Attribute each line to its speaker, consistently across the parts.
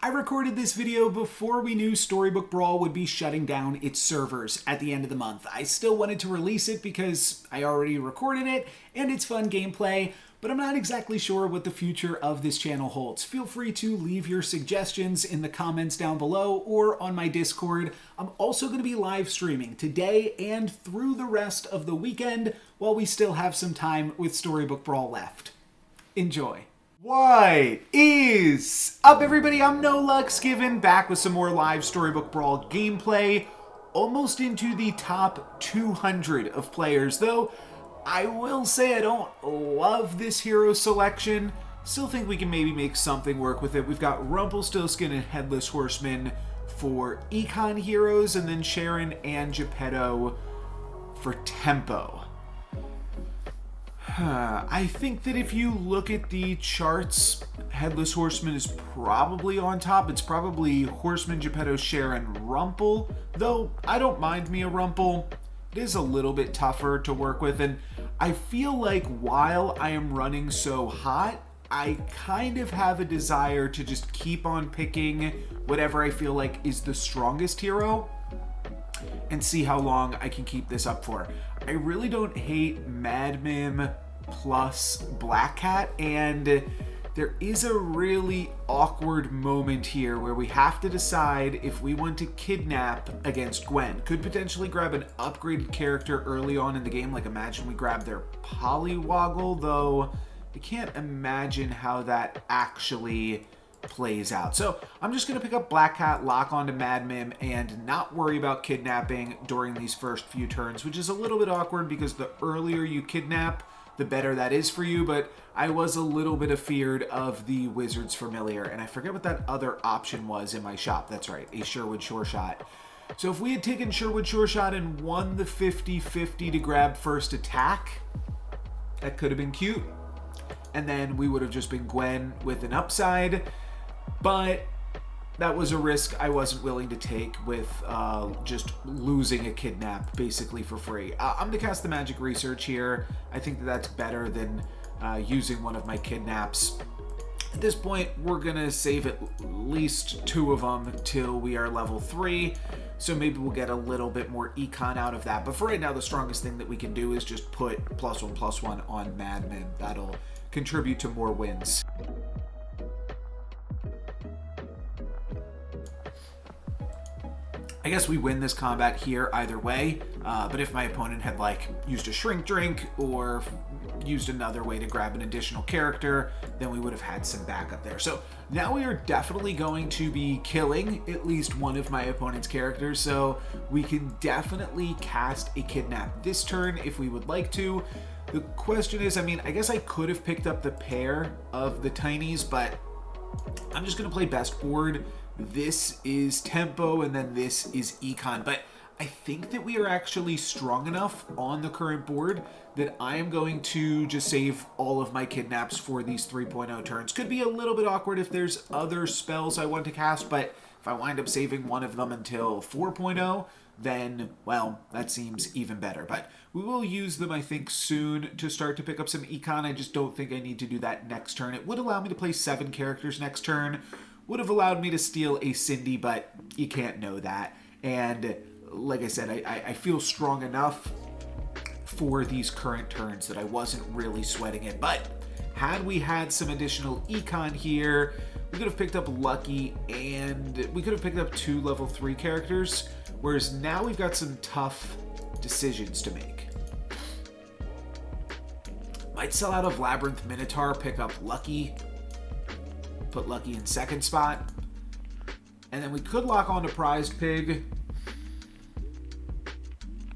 Speaker 1: I recorded this video before we knew Storybook Brawl would be shutting down its servers at the end of the month. I still wanted to release it because I already recorded it and it's fun gameplay, but I'm not exactly sure what the future of this channel holds. Feel free to leave your suggestions in the comments down below or on my Discord. I'm also going to be live streaming today and through the rest of the weekend while we still have some time with Storybook Brawl left. Enjoy. What is up, everybody? I'm No Lux Given, back with some more live Storybook Brawl gameplay, almost into the top 200 of players, though I will say I don't love this hero selection. Still think we can maybe make something work with it. We've got Rumpelstiltskin and Headless Horseman for econ heroes, and then Sharon and Geppetto for tempo. I think that if you look at the charts, Headless Horseman is probably on top. It's probably Horseman, Geppetto, Sharon, Rumple, though I don't mind me a Rumple. It is a little bit tougher to work with, and I feel like while I am running so hot, I kind of have a desire to just keep on picking whatever I feel like is the strongest hero and see how long I can keep this up for. I really don't hate Mad Mim plus Black Cat, and there is a really awkward moment here where we have to decide if we want to kidnap against Gwen. Could potentially grab an upgraded character early on in the game, like imagine we grab their Polywoggle, though I can't imagine how that actually plays out. So I'm just going to pick up Black Cat, lock onto Mad Mim, and not worry about kidnapping during these first few turns, which is a little bit awkward because the earlier you kidnap, the better that is for you, but I was a little bit afeared of the Wizard's Familiar, and I forget what that other option was in my shop. That's right, a Sherwood Sure Shot. So if we had taken Sherwood Sure Shot and won the 50-50 to grab first attack, that could have been cute. And then we would have just been Gwen with an upside, but that was a risk I wasn't willing to take with just losing a kidnap basically for free. I'm going to cast the Magic Research here. I think that that's better than using one of my kidnaps. At this point, we're going to save at least 2 of them till we are level 3. So maybe we'll get a little bit more econ out of that. But for right now, the strongest thing that we can do is just put +1/+1 on Mad Mim. That'll contribute to more wins. I guess we win this combat here either way, but if my opponent had like used a Shrink Drink or used another way to grab an additional character, then we would have had some backup there. So now we are definitely going to be killing at least one of my opponent's characters, so we can definitely cast a kidnap this turn if we would like to. The question is, I mean, I guess I could have picked up the pair of the Tinies, but I'm just going to play best board. This is tempo, and then this is econ. But I think that we are actually strong enough on the current board that I am going to just save all of my kidnaps for these 3.0 turns. Could be a little bit awkward if there's other spells I want to cast, but if I wind up saving one of them until 4.0, then, well, that seems even better. But we will use them, I think, soon to start to pick up some econ. I just don't think I need to do that next turn. It would allow me to play 7 characters next turn. Would have allowed me to steal a Cindy, but you can't know that. And like I said, I feel strong enough for these current turns that I wasn't really sweating it. But had we had some additional econ here, we could have picked up Lucky, and we could have picked up 2 level 3 characters, whereas now we've got some tough decisions to make. Might sell out of Labyrinth Minotaur, pick up Lucky, put Lucky in second spot, and then we could lock on to Prized Pig,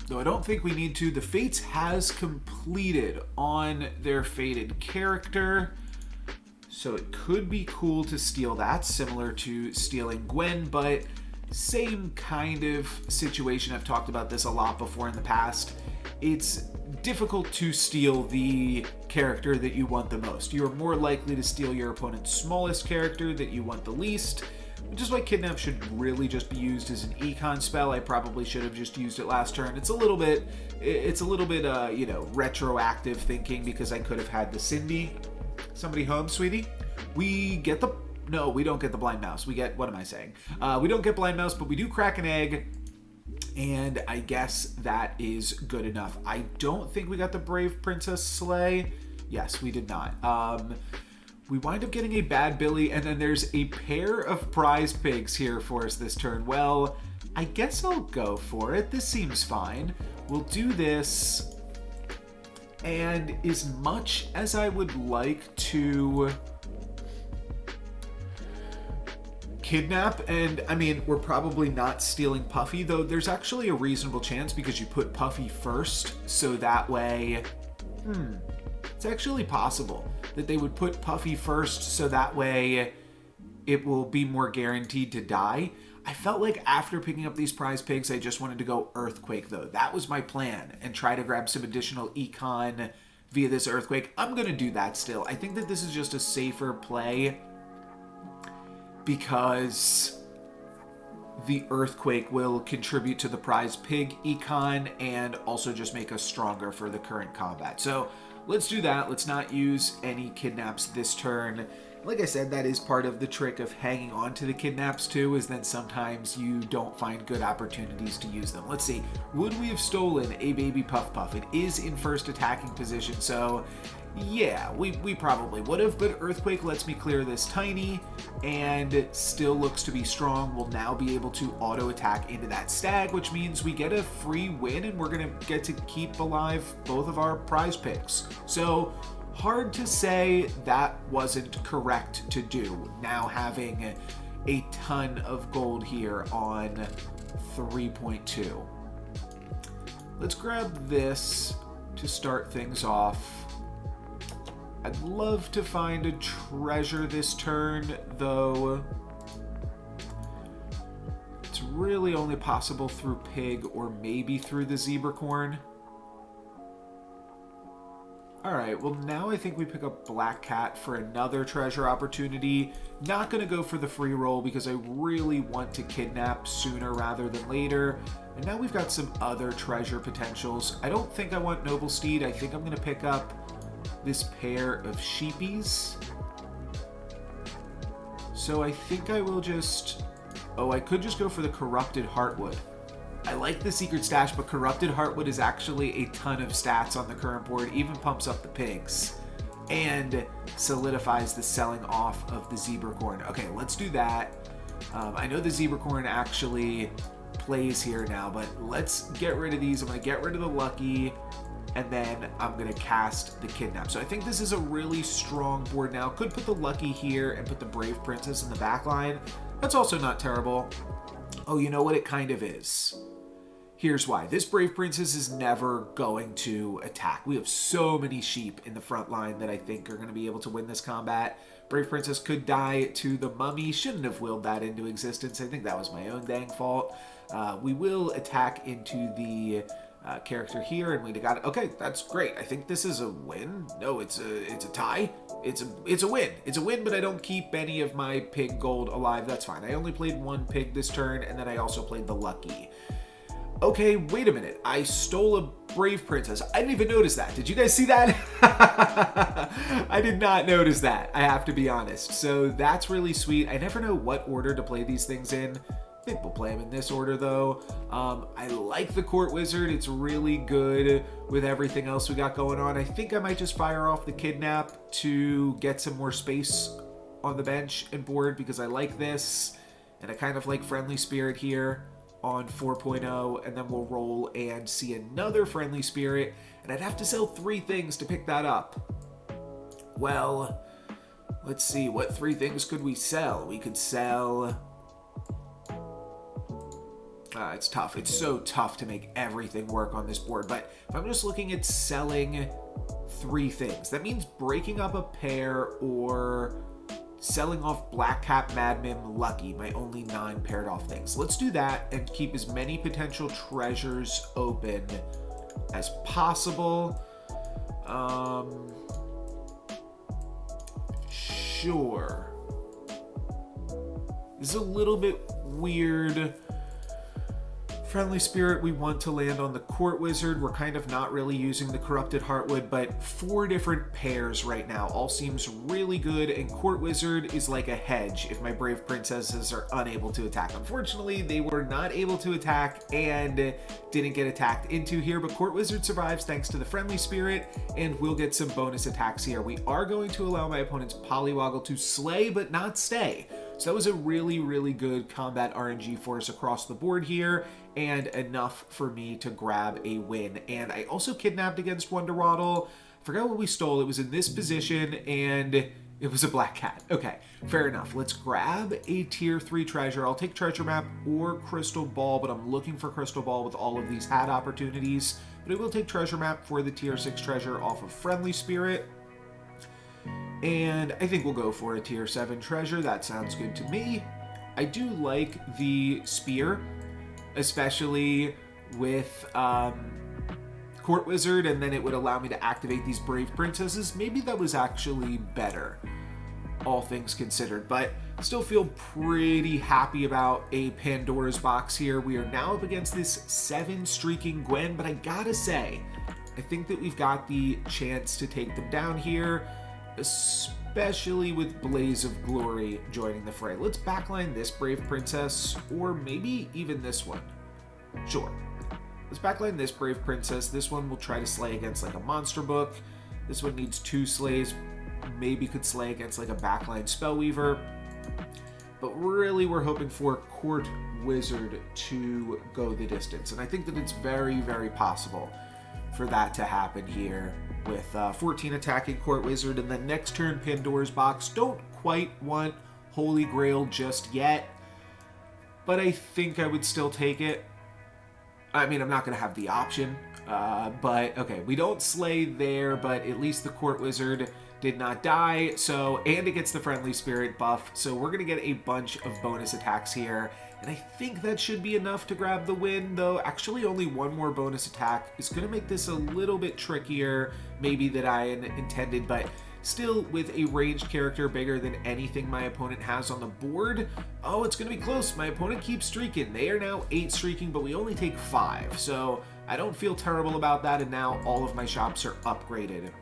Speaker 1: though I don't think we need to. The Fates has completed on their fated character, so it could be cool to steal that, similar to stealing Gwen, but same kind of situation. I've talked about this a lot before in the past. It's difficult to steal the character that you want the most. You're more likely to steal your opponent's smallest character that you want the least, which is why Kidnap should really just be used as an econ spell. I probably should have just used it last turn. It's a little bit, you know, retroactive thinking because I could have had the Cindy. Somebody home, sweetie? We get the no, we don't get the blind mouse. We get, what am I saying? We don't get blind mouse, but we do crack an egg. And I guess that is good enough. I don't think we got the Brave Princess Slay. Yes, we did not. We wind up getting a Bad Billy, and then there's a pair of prize pigs here for us this turn. Well, I guess I'll go for it. This seems fine. We'll do this. And as much as I would like to kidnap, and I mean, we're probably not stealing Puffy, though there's actually a reasonable chance because you put Puffy first, so that way, it's actually possible that they would put Puffy first, so that way it will be more guaranteed to die. I felt like after picking up these prize pigs, I just wanted to go Earthquake, though. That was my plan, and try to grab some additional econ via this Earthquake. I'm going to do that still. I think that this is just a safer play because the Earthquake will contribute to the prize pig econ and also just make us stronger for the current combat. So let's do that. Let's not use any kidnaps this turn. Like I said, that is part of the trick of hanging on to the kidnaps too, is then sometimes you don't find good opportunities to use them. Let's see, would we have stolen a baby Puff Puff? It is in first attacking position, so yeah, we probably would have, but Earthquake lets me clear this tiny and still looks to be strong. We'll now be able to auto attack into that stag, which means we get a free win and we're gonna get to keep alive both of our prize picks. So hard to say that wasn't correct to do, now having a ton of gold here on 3.2. Let's grab this to start things off. I'd love to find a treasure this turn, though it's really only possible through Pig or maybe through the Zebracorn. Alright, well now I think we pick up Black Cat for another treasure opportunity. Not going to go for the free roll because I really want to kidnap sooner rather than later. And now we've got some other treasure potentials. I don't think I want Noble Steed. I think I'm going to pick up this pair of sheepies. So I think I will just... Oh, I could just go for the Corrupted Heartwood. I like the Secret Stash, but Corrupted Heartwood is actually a ton of stats on the current board, even pumps up the pigs, and solidifies the selling off of the Zebracorn. Okay, let's do that. I know the Zebracorn actually plays here now, but let's get rid of these. I'm going to get rid of the Lucky, and then I'm going to cast the Kidnap. So I think this is a really strong board now. Could put the Lucky here and put the Brave Princess in the back line. That's also not terrible. Oh, you know what? It kind of is. Here's why. This Brave Princess is never going to attack. We have so many sheep in the front line that I think are going to be able to win this combat. Brave Princess could die to the Mummy. Shouldn't have willed that into existence. I think that was my own dang fault. We will attack into the character here, and we got it. Okay, that's great. I think this is a win. No, it's a tie. It's a win. It's a win, but I don't keep any of my pig gold alive. That's fine. I only played one pig this turn, and then I also played the Lucky. Okay, wait a minute. I stole a Brave Princess. I didn't even notice that. Did you guys see that? I did not notice that, I have to be honest. So that's really sweet. I never know what order to play these things in. I think we'll play them in this order, though. I like the Court Wizard. It's really good with everything else we got going on. I think I might just fire off the Kidnap to get some more space on the bench and board because I like this. And I kind of like Friendly Spirit here on 4.0, and then we'll roll and see another Friendly Spirit, and I'd have to sell 3 things to pick that up. Well, let's see, what 3 things could we sell? We could sell... it's tough. It's so tough to make everything work on this board, but if I'm just looking at selling 3 things, that means breaking up a pair or selling off Black Cat, Mad Mim, Lucky, my only non-paired off things. Let's do that and keep as many potential treasures open as possible. Sure. This is a little bit weird Friendly Spirit, we want to land on the Court Wizard. We're kind of not really using the Corrupted Heartwood, but 4 different pairs right now. All seems really good, and Court Wizard is like a hedge if my Brave Princesses are unable to attack. Unfortunately, they were not able to attack and didn't get attacked into here, but Court Wizard survives thanks to the Friendly Spirit, and we'll get some bonus attacks here. We are going to allow my opponent's Poliwaggle to slay, but not stay. So that was a really, really good combat RNG for us across the board here, and enough for me to grab a win. And I also kidnapped against Wonder Waddle. Forgot what we stole. It was in this position, and it was a black cat. Okay, fair enough. Let's grab a tier 3 treasure. I'll take Treasure Map or Crystal Ball, but I'm looking for Crystal Ball with all of these hat opportunities. But I will take Treasure Map for the tier 6 treasure off of Friendly Spirit. And I think we'll go for a tier 7 treasure. That sounds good to me. I do like the spear, especially with Court Wizard, and then it would allow me to activate these Brave Princesses. Maybe that was actually better, all things considered, but still feel pretty happy about a Pandora's box here. We are now up against this 7 streaking Gwen, but I gotta say, I think that we've got the chance to take them down here, especially with Blaze of Glory joining the fray. Let's backline this Brave Princess, or maybe even this one. Sure. Let's backline this Brave Princess. This one will try to slay against like a Monster Book. This one needs 2 slays. Maybe could slay against like a backline Spellweaver. But really we're hoping for Court Wizard to go the distance. And I think that it's very, very possible for that to happen here with 14 attacking Court Wizard, and then next turn Pandora's Box. Don't quite want Holy Grail just yet, but I think I would still take it. I mean, I'm not going to have the option, but okay, we don't slay there, but at least the Court Wizard did not die, so, and it gets the Friendly Spirit buff, so we're going to get a bunch of bonus attacks here, and I think that should be enough to grab the win, though actually only 1 more bonus attack is going to make this a little bit trickier, maybe, than I intended, but still with a ranged character bigger than anything my opponent has on the board. Oh, it's going to be close. My opponent keeps streaking. They are now 8 streaking, but we only take 5, so I don't feel terrible about that, and now all of my shops are upgraded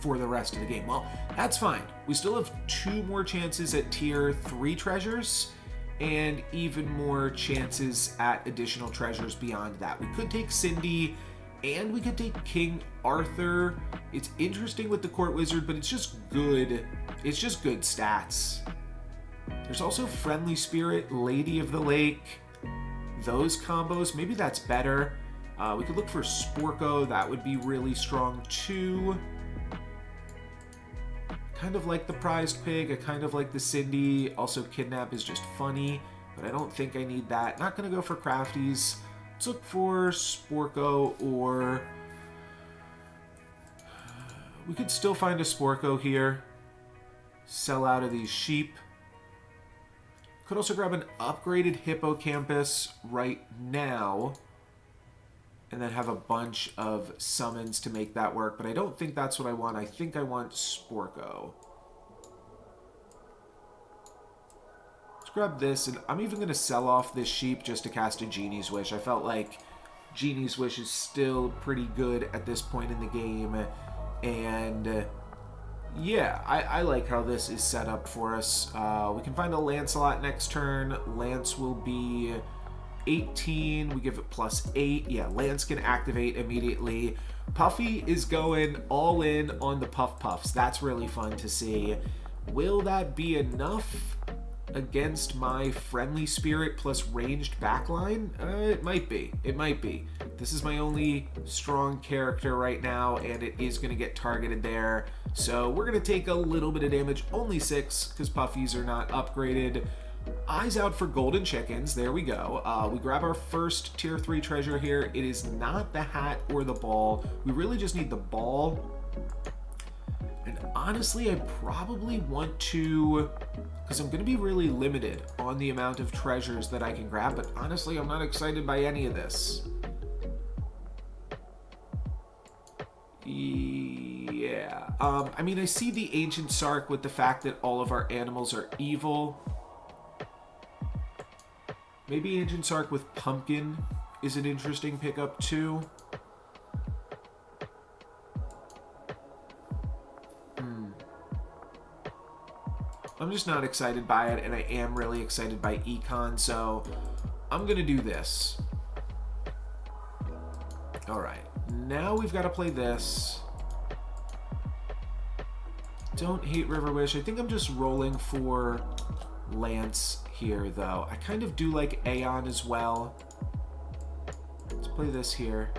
Speaker 1: for the rest of the game. Well, that's fine. We still have 2 more chances at tier 3 treasures, and even more chances at additional treasures beyond that. We could take Cindy, and we could take King Arthur. It's interesting with the Court Wizard, but it's just good. It's just good stats. There's also Friendly Spirit, Lady of the Lake. Those combos, maybe that's better. We could look for Sporko. That would be really strong too. Kind of like the Prized Pig. I kind of like the Cindy. Also, Kidnap is just funny, but I don't think I need that. Not going to go for Crafties. Let's look for Sporko, or we could still find a Sporko here. Sell out of these sheep. Could also grab an upgraded Hippocampus right now, and then have a bunch of summons to make that work, but I don't think that's what I want. I think I want Sporko. Let's grab this, and I'm even going to sell off this sheep just to cast a Genie's Wish. I felt like Genie's Wish is still pretty good at this point in the game, and yeah, I like how this is set up for us. We can find a Lancelot next turn. Lance will be 18, we give it +8. Yeah, Lance can activate immediately. Puffy is going all in on the Puff Puffs. That's really fun to see. Will that be enough against my Friendly Spirit plus ranged backline? It might be. It might be. This is my only strong character right now, and it is going to get targeted there. So we're going to take a little bit of damage, only 6, because Puffies are not upgraded. Eyes out for golden chickens. There we go. We grab our first tier 3 treasure here. It is not the hat or the ball. We really just need the ball. And honestly, I probably want to, because I'm going to be really limited on the amount of treasures that I can grab, but honestly, I'm not excited by any of this. Yeah. I mean, I see the Ancient Sark with the fact that all of our animals are evil. Maybe Ancient Sark with Pumpkin is an interesting pickup too. I'm just not excited by it, and I am really excited by Econ, so I'm going to do this. All right, now we've got to play this. Don't hate River Wish. I think I'm just rolling for Lance here, though. I kind of do like Aeon as well. Let's play this here.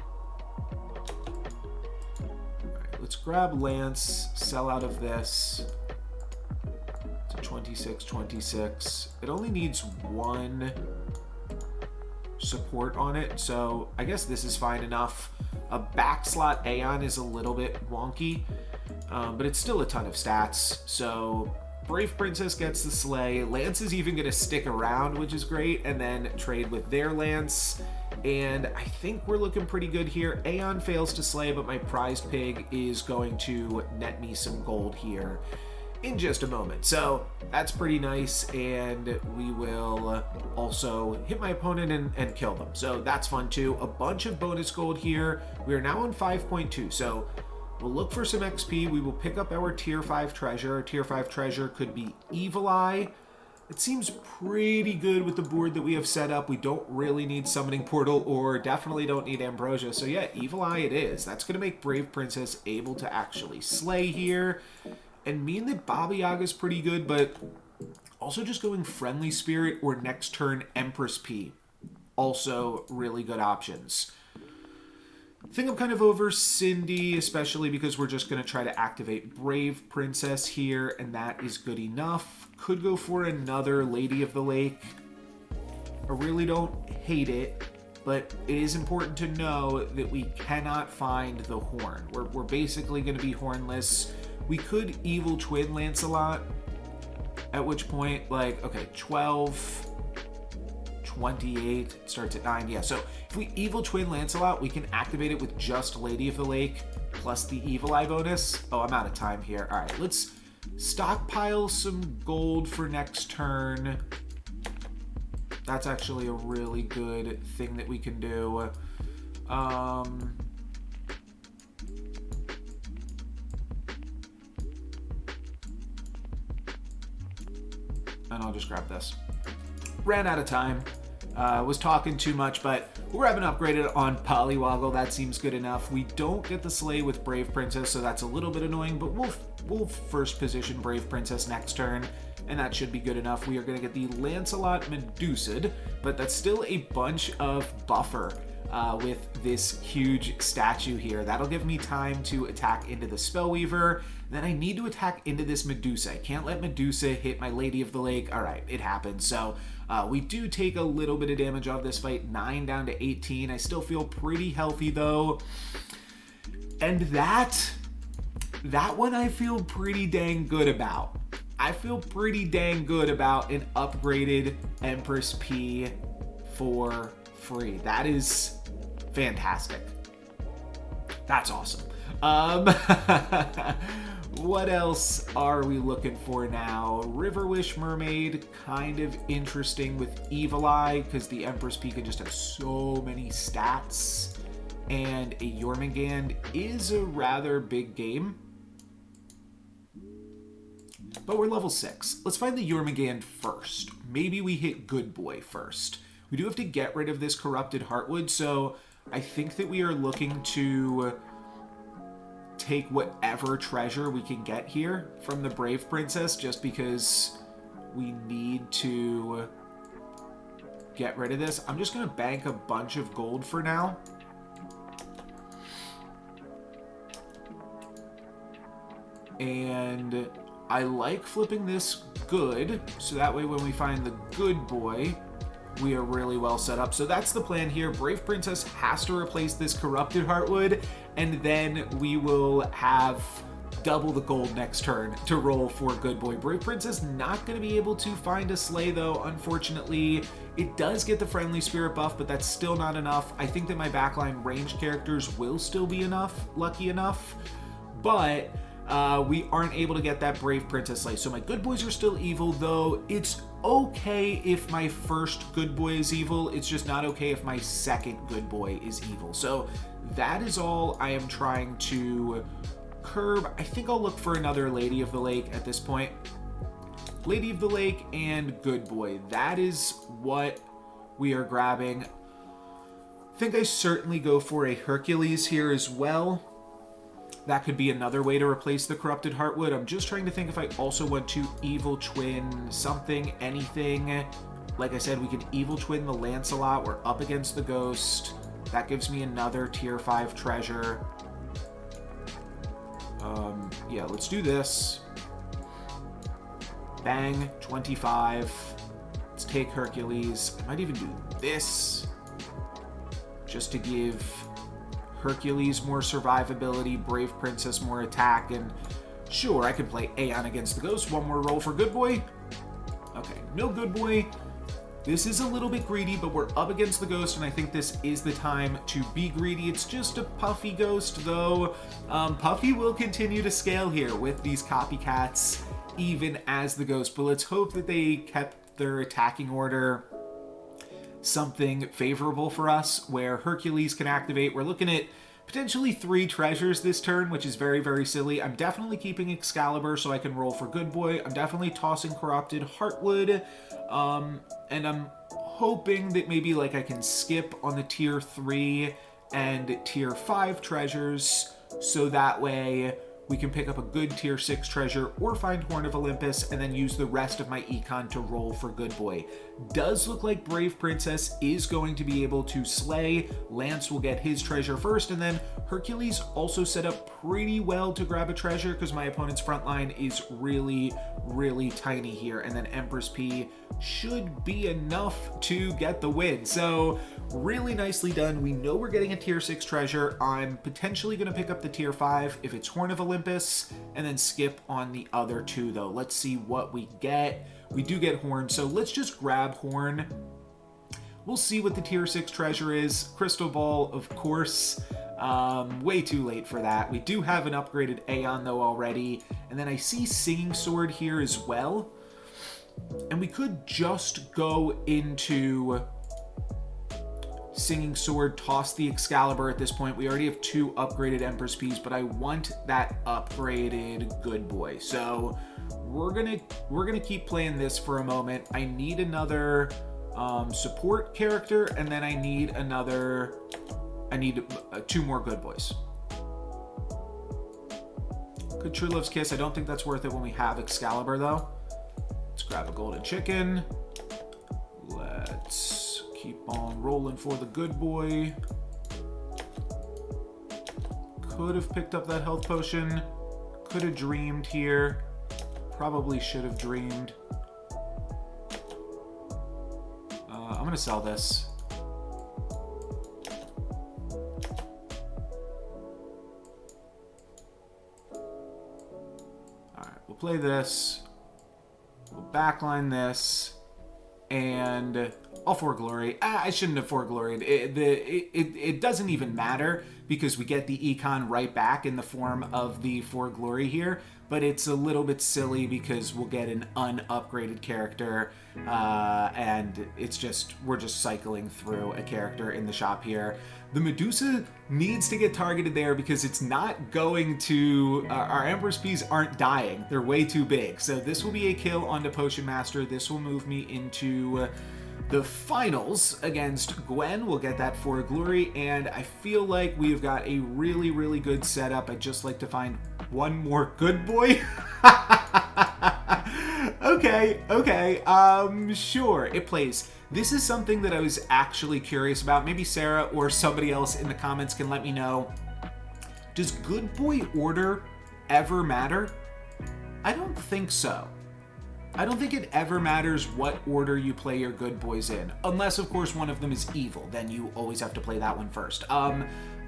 Speaker 1: All right, let's grab Lance, sell out of this. 26, 26. It only needs one support on it, so I guess this is fine enough. A backslot Aeon is a little bit wonky, but it's still a ton of stats. So Brave Princess gets the Slay. Lance is even going to stick around, which is great, and then trade with their Lance. And I think we're looking pretty good here. Aeon fails to slay, but my prized pig is going to net me some gold here in just a moment. So that's pretty nice, and we will also hit my opponent and kill them. So that's fun too. A bunch of bonus gold here. We are now on 5.2, so we'll look for some XP. We will pick up our tier 5 treasure. Our tier 5 treasure could be Evil Eye. It seems pretty good with the board that we have set up. We don't really need Summoning Portal, or definitely don't need Ambrosia. So yeah, Evil Eye it is. That's going to make Brave Princess able to actually slay here, and mean that Baba Yaga is pretty good, but also just going Friendly Spirit or next turn Empress P. Also really good options. I think I'm kind of over Cindy, especially because we're just going to try to activate Brave Princess here, and that is good enough. Could go for another Lady of the Lake. I really don't hate it, but it is important to know that we cannot find the horn. We're basically going to be hornless. We could Evil Twin Lancelot, at which point, like, okay, 12, 28, starts at 9. Yeah, so if we Evil Twin Lancelot, we can activate it with just Lady of the Lake plus the Evil Eye bonus. Oh, I'm out of time here. All right, let's stockpile some gold for next turn. That's actually a really good thing that we can do. And I'll just grab this. Ran out of time. Was talking too much, but we're having upgraded on Polywoggle. That seems good enough. We don't get the Slay with Brave Princess, so that's a little bit annoying, but we'll first position Brave Princess next turn, and that should be good enough. We are going to get the Lancelot Medusa'd, but that's still a bunch of buffer with this huge statue here. That'll give me time to attack into the Spellweaver. Then I need to attack into this Medusa. I can't let Medusa hit my Lady of the Lake. All right, it happens. So we do take a little bit of damage off this fight, 9 down to 18. I still feel pretty healthy though. And that one I feel pretty dang good about. I feel pretty dang good about an upgraded Empress P for free. That is fantastic. That's awesome. What else are we looking for now? River Wish Mermaid, kind of interesting with Evil Eye, because the Empress P can just have so many stats. And a Jormungand is a rather big game. But we're level 6. Let's find the Jormungand first. Maybe we hit Good Boy first. We do have to get rid of this Corrupted Heartwood, so I think that we are looking to take whatever treasure we can get here from the Brave Princess, just because we need to get rid of this. I'm just going to bank a bunch of gold for now. And I like flipping this good, so that way when we find the Good Boy, we are really well set up. So that's the plan here. Brave Princess has to replace this Corrupted Heartwood, and then we will have double the gold next turn to roll for Good Boy. Brave Princess not going to be able to find a Slay though, unfortunately. It does get the Friendly Spirit buff, but that's still not enough. I think that my backline ranged characters will still be enough, lucky enough, but we aren't able to get that Brave Princess Slay. So my good boys are still evil, though it's okay if my first good boy is evil. It's just not okay if my second good boy is evil. So that is all I am trying to curb. I think I'll look for another Lady of the Lake at this point. Lady of the Lake and good boy. That is what we are grabbing. I think I certainly go for a Hercules here as well. That could be another way to replace the Corrupted Heartwood. I'm just trying to think if I also want to Evil Twin something, anything. Like I said, we can Evil Twin the Lancelot. We're up against the Ghost. That gives me another tier 5 treasure. Yeah, let's do this. Bang, 25. Let's take Hercules. I might even do this just to give Hercules more survivability, Brave Princess more attack, and sure, I can play Aeon against the Ghost. One more roll for good boy. Okay, no good boy. This is a little bit greedy, but we're up against the Ghost, and I think this is the time to be greedy. It's just a Puffy Ghost, though. Puffy will continue to scale here with these copycats, even as the Ghost, but let's hope that they kept their attacking order something favorable for us, where Hercules can activate. We're looking at potentially 3 treasures this turn, which is very, very silly. I'm definitely keeping Excalibur so I can roll for good boy. I'm definitely tossing Corrupted Heartwood, and I'm hoping that maybe like I can skip on the tier 3 and tier 5 treasures, so that way we can pick up a good tier 6 treasure or find Horn of Olympus and then use the rest of my econ to roll for good boy. Does look like Brave Princess is going to be able to slay. Lance will get his treasure first, and then Hercules also set up pretty well to grab a treasure because my opponent's front line is really, really tiny here. And then Empress P should be enough to get the win. So really nicely done. We know we're getting a tier 6 treasure. I'm potentially going to pick up the tier 5 if it's Horn of Olympus, and then skip on the other 2 though. Let's see what we get. We do get Horn, so let's just grab Horn. We'll see what the tier 6 treasure is. Crystal Ball, of course. Way too late for that. We do have an upgraded Aeon though already, and then I see Singing Sword here as well. And we could just go into Singing Sword, toss the Excalibur at this point. We already have 2 upgraded Empress Ps, but I want that upgraded good boy. So we're gonna keep playing this for a moment. I need another support character, and then I need 2 more good boys. Good True Love's Kiss. I don't think that's worth it when we have Excalibur though. Let's grab a golden chicken. Let's keep on rolling for the good boy. Could have picked up that health potion. Could have dreamed here. Probably should have dreamed. I'm gonna sell this. Alright, we'll play this. We'll backline this. And I'll for glory. I shouldn't have for gloried. It doesn't even matter because we get the econ right back in the form of the for glory here. But it's a little bit silly because we'll get an unupgraded character, and it's just we're just cycling through a character in the shop here. The Medusa needs to get targeted there because it's not going to... our Empress Ps aren't dying. They're way too big. So this will be a kill onto Potion Master. This will move me into the finals against Gwen. We'll get that for glory, and I feel like we've got a really, really good setup. I'd just like to find one more good boy. Okay, sure, it plays. This is something that I was actually curious about. Maybe Sarah or somebody else in the comments can let me know. Does good boy order ever matter? I don't think so. I don't think it ever matters what order you play your good boys in. Unless, of course, one of them is evil. Then you always have to play that one first. I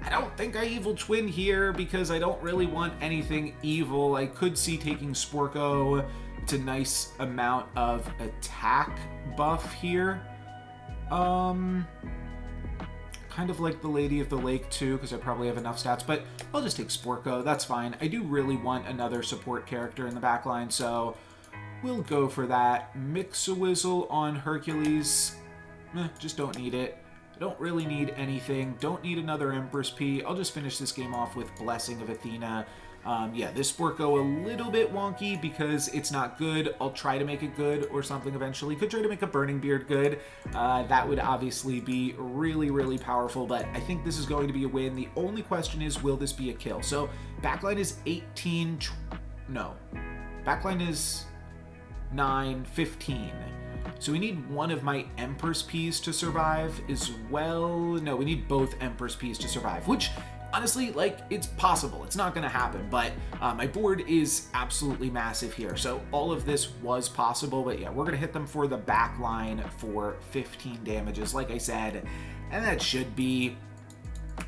Speaker 1: don't think I evil twin here because I don't really want anything evil. I could see taking Sporko. It's a nice amount of attack buff here. Kind kind of like the Lady of the Lake too, because I probably have enough stats, but I'll just take Sporko. That's fine. I do really want another support character in the backline, so we'll go for that. Mix-a-Whizzle on Hercules. Just don't need it. I don't really need anything. Don't need another Empress P. I'll just finish this game off with Blessing of Athena. Yeah, this Sporko a little bit wonky because it's not good. I'll try to make it good or something eventually. Could try to make a Burning Beard good. That would obviously be really, really powerful, but I think this is going to be a win. The only question is, will this be a kill? So backline is 18... No. Backline is 9, 15. So we need one of my Empress Ps to survive as well. No, we need both Empress Ps to survive, which... honestly, like, it's possible. It's not going to happen, but my board is absolutely massive here. So all of this was possible, but yeah, we're going to hit them for the back line for 15 damages, like I said, and that should be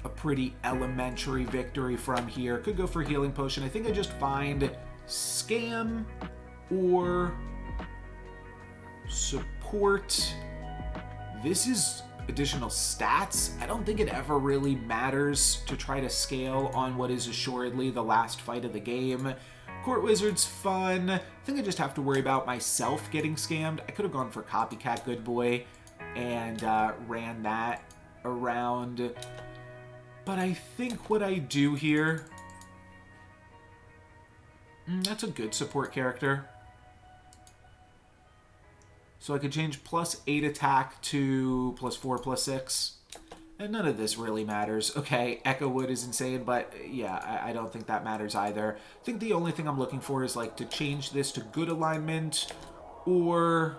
Speaker 1: a pretty elementary victory from here. Could go for Healing Potion. I think I just find Scam or Support. This is additional stats. I don't think it ever really matters to try to scale on what is assuredly the last fight of the game. Court Wizard's fun. I think I just have to worry about myself getting scammed. I could have gone for Copycat Good Boy and ran that around. But I think what I do here... that's a good support character. So I could change +8 attack to +4, +6. And none of this really matters. Okay, Echo Wood is insane, but yeah, I don't think that matters either. I think the only thing I'm looking for is like to change this to good alignment or...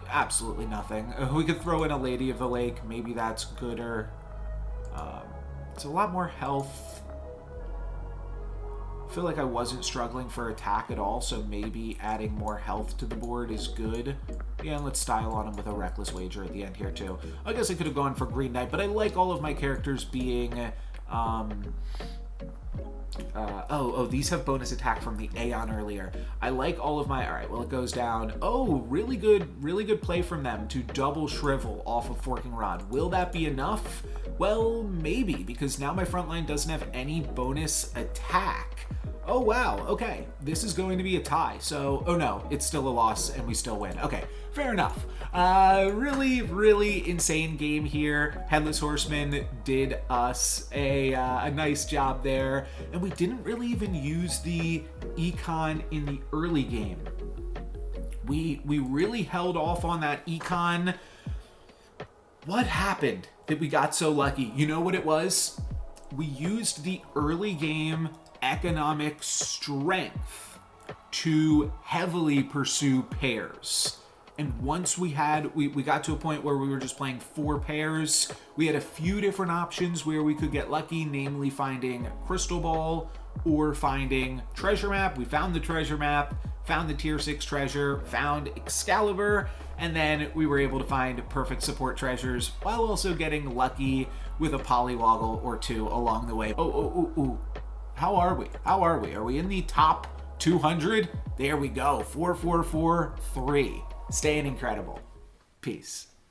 Speaker 1: absolutely nothing. We could throw in a Lady of the Lake. Maybe that's gooder. It's a lot more health. I feel like I wasn't struggling for attack at all, so maybe adding more health to the board is good. Yeah, and let's style on him with a Reckless Wager at the end here too. I guess I could have gone for Green Knight, but I like all of my characters being... these have bonus attack from the Aeon earlier. I like all of my... Alright, well, it goes down. Oh, really good play from them to double Shrivel off of Forking Rod. Will that be enough? Well, maybe, because now my front line doesn't have any bonus attack. Oh, wow. Okay. This is going to be a tie. So, oh no, it's still a loss and we still win. Okay, fair enough. Really insane game here. Headless Horseman did us a nice job there. And we didn't really even use the econ in the early game. We really held off on that econ. What happened that we got so lucky? You know what it was? We used the early game economic strength to heavily pursue pairs. And once we got to a point where we were just playing 4 pairs, we had a few different options where we could get lucky, namely finding Crystal Ball or finding Treasure Map. We found the Treasure Map, found the Tier 6 treasure, found Excalibur, and then we were able to find perfect support treasures while also getting lucky with a Polywoggle or 2 along the way. Oh. How are we? Are we in the top 200? There we go. 4, 4, 4, 3. Staying incredible. Peace.